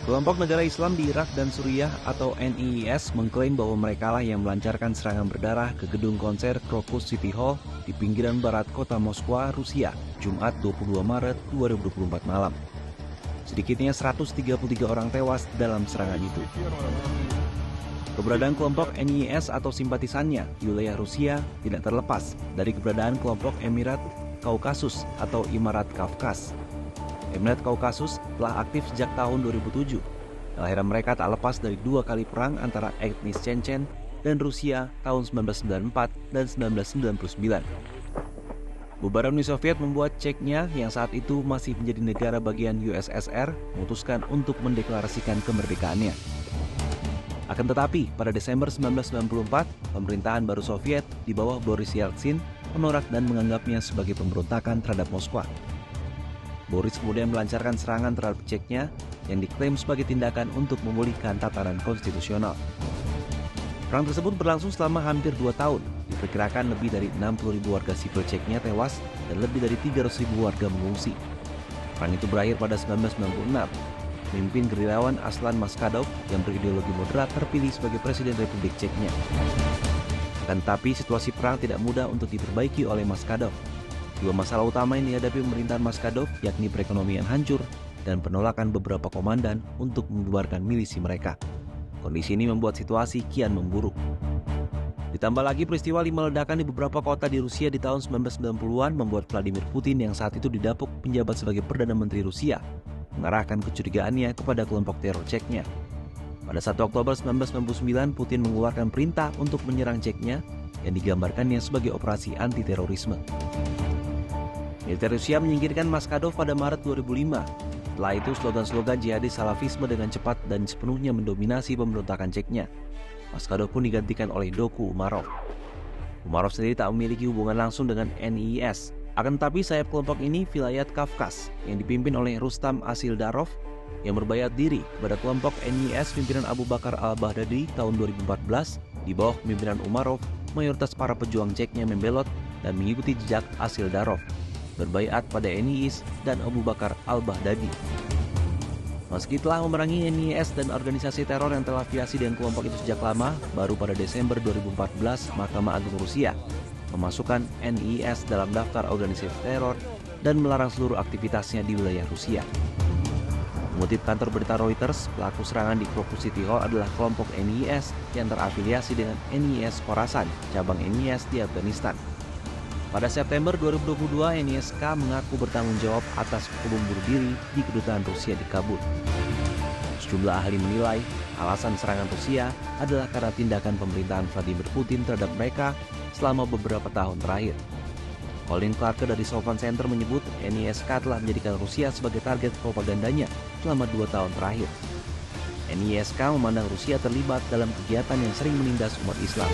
Kelompok negara Islam di Irak dan Suriah atau NIIS mengklaim bahwa mereka lah yang melancarkan serangan berdarah ke gedung konser Crocus City Hall di pinggiran barat kota Moskwa, Rusia, Jumat 22 Maret 2024 malam. Sedikitnya 133 orang tewas dalam serangan itu. Keberadaan kelompok NIIS atau simpatisannya di wilayah Rusia tidak terlepas dari keberadaan kelompok Emirat Kaukasus atau Imarat Kafkas. Emirat Kaukasus telah aktif sejak tahun 2007. Kelahiran mereka tak lepas dari 2 kali perang antara etnis Chechen dan Rusia tahun 1994 dan 1999. Bubaran Uni Soviet membuat Chechnya yang saat itu masih menjadi negara bagian USSR memutuskan untuk mendeklarasikan kemerdekaannya. Akan tetapi, pada Desember 1994, pemerintahan baru Soviet di bawah Boris Yeltsin menolak dan menganggapnya sebagai pemberontakan terhadap Moskwa. Boris kemudian melancarkan serangan terhadap Chechnya yang diklaim sebagai tindakan untuk memulihkan tatanan konstitusional. Perang tersebut berlangsung selama hampir 2 tahun. Diperkirakan lebih dari 60.000 warga sipil Chechnya tewas dan lebih dari 300.000 warga mengungsi. Perang itu berakhir pada 1996. Pemimpin gerilyawan Aslan Maskadov yang berideologi moderat terpilih sebagai Presiden Republik Chechnya. Akan tetapi situasi perang tidak mudah untuk diperbaiki oleh Maskadov. 2 masalah utama yang dihadapi pemerintahan Maskadov yakni perekonomian hancur dan penolakan beberapa komandan untuk membubarkan milisi mereka. Kondisi ini membuat situasi kian memburuk. Ditambah lagi peristiwa 5 ledakan di beberapa kota di Rusia di tahun 1990-an membuat Vladimir Putin yang saat itu didapuk penjabat sebagai Perdana Menteri Rusia mengarahkan kecurigaannya kepada kelompok teror Chechnya. Pada 1 Oktober 1999, Putin mengeluarkan perintah untuk menyerang Chechnya yang digambarkannya sebagai operasi anti-terorisme. Militer Rusia menyingkirkan Maskadov pada Maret 2005. Setelah itu, slogan-slogan jihadis salafisme dengan cepat dan sepenuhnya mendominasi pemberontakan Chechnya. Maskadov pun digantikan oleh Doku Umarov. Umarov sendiri tak memiliki hubungan langsung dengan NIIS. Akan tetapi sayap kelompok ini Vilayat Kafkas yang dipimpin oleh Rustam Asildarov yang berbayat diri kepada kelompok NIIS pimpinan Abu Bakar al-Baghdadi tahun 2014 di bawah pimpinan Umarov, mayoritas para pejuang Chechnya membelot dan mengikuti jejak Asildarov, berbaiat pada NIIS dan Abu Bakar al-Baghdadi. Meski telah memerangi NIIS dan organisasi teror yang telah afiliasi dengan kelompok itu sejak lama, baru pada Desember 2014 Mahkamah Agung Rusia memasukkan NIIS dalam daftar organisasi teror dan melarang seluruh aktivitasnya di wilayah Rusia. Mengutip kantor berita Reuters, pelaku serangan di Crocus City Hall adalah kelompok NIIS yang terafiliasi dengan NIIS Khorasan, cabang NIIS di Afghanistan. Pada September 2022, NISK mengaku bertanggung jawab atas bom bunuh diri di kedutaan Rusia di Kabul. Sejumlah ahli menilai alasan serangan Rusia adalah karena tindakan pemerintahan Vladimir Putin terhadap mereka selama beberapa tahun terakhir. Colin Clark dari Sovon Center menyebut NISK telah menjadikan Rusia sebagai target propagandanya selama 2 tahun terakhir. NISK memandang Rusia terlibat dalam kegiatan yang sering menindas umat Islam.